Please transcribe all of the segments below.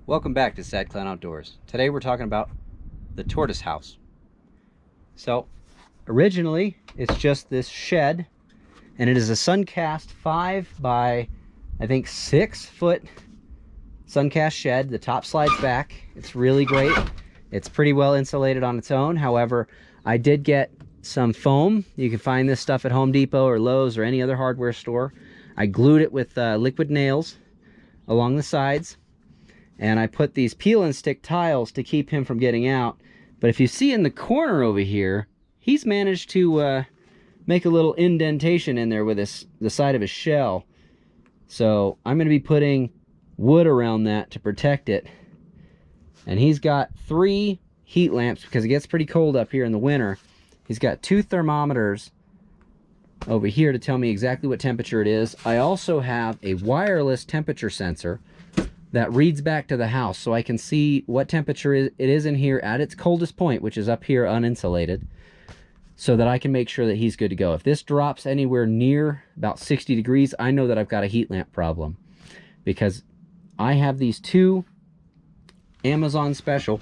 Welcome back to Sad Clown Outdoors. Today we're talking about the tortoise house. So originally it's just this shed, and it is a suncast 5 by I think 6 foot suncast shed. The top slides back. It's really great. It's pretty well insulated on its own. However, I did get some foam. You can find this stuff at Home Depot or Lowe's or any other hardware store. I glued it with liquid nails along the sides, and I put these peel and stick tiles to keep him from getting out. But if you see in the corner over here, he's managed to make a little indentation in there with the side of his shell. So I'm going to be putting wood around that to protect it. And he's got 3 heat lamps because it gets pretty cold up here in the winter. He's got 2 thermometers over here to tell me exactly what temperature it is. I also have a wireless temperature sensor that reads back to the house, so I can see what temperature it is in here at its coldest point, which is up here uninsulated, so that I can make sure that he's good to go. If this drops anywhere near about 60 degrees, I know that I've got a heat lamp problem, because I have these 2 Amazon special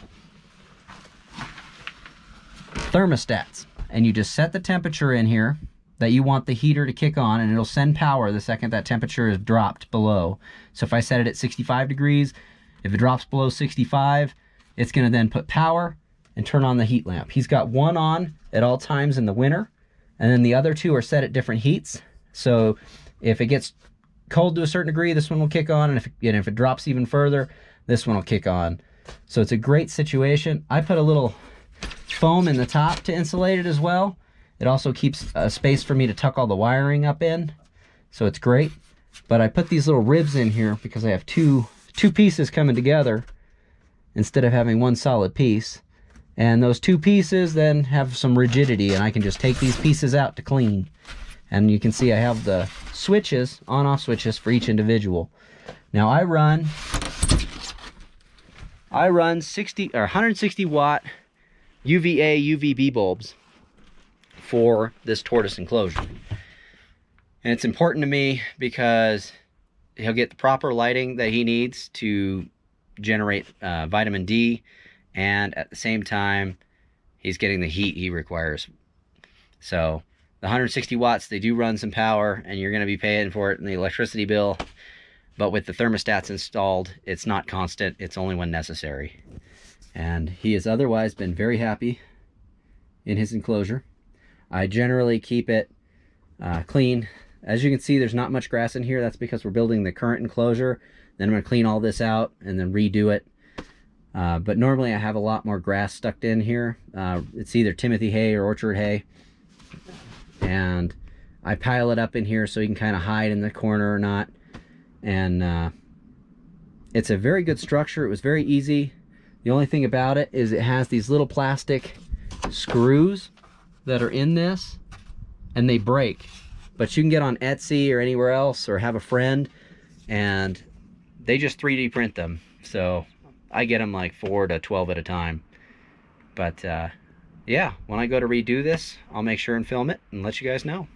thermostats, and you just set the temperature in here that you want the heater to kick on, and it'll send power the second that temperature is dropped below. So if I set it at 65 degrees, if it drops below 65, it's gonna then put power and turn on the heat lamp. He's got one on at all times in the winter, and then the other 2 are set at different heats. So if it gets cold to a certain degree, this one will kick on, and if it drops even further, this one will kick on. So it's a great situation. I put a little foam in the top to insulate it as well. It also keeps a space for me to tuck all the wiring up in, so it's great. But I put these little ribs in here because I have two pieces coming together instead of having one solid piece. And those 2 pieces then have some rigidity, and I can just take these pieces out to clean. And you can see I have the switches, on-off switches for each individual. Now I run 160 watt UVA UVB bulbs for this tortoise enclosure. And it's important to me because he'll get the proper lighting that he needs to generate vitamin D, and at the same time he's getting the heat he requires. So the 160 watts, they do run some power, and you're going to be paying for it in the electricity bill. But with the thermostats installed, it's not constant, it's only when necessary. And he has otherwise been very happy in his enclosure. I generally keep it clean. As you can see, there's not much grass in here. That's because we're building the current enclosure. Then I'm going to clean all this out and then redo it. But normally I have a lot more grass stuck in here. It's either Timothy hay or orchard hay. And I pile it up in here so he can kind of hide in the corner or not. And it's a very good structure. It was very easy. The only thing about it is it has these little plastic screws that are in this, and they break. But you can get on Etsy or anywhere else, or have a friend, and they just 3D print them. So I get them like 4 to 12 at a time. But yeah, when I go to redo this, I'll make sure and film it and let you guys know.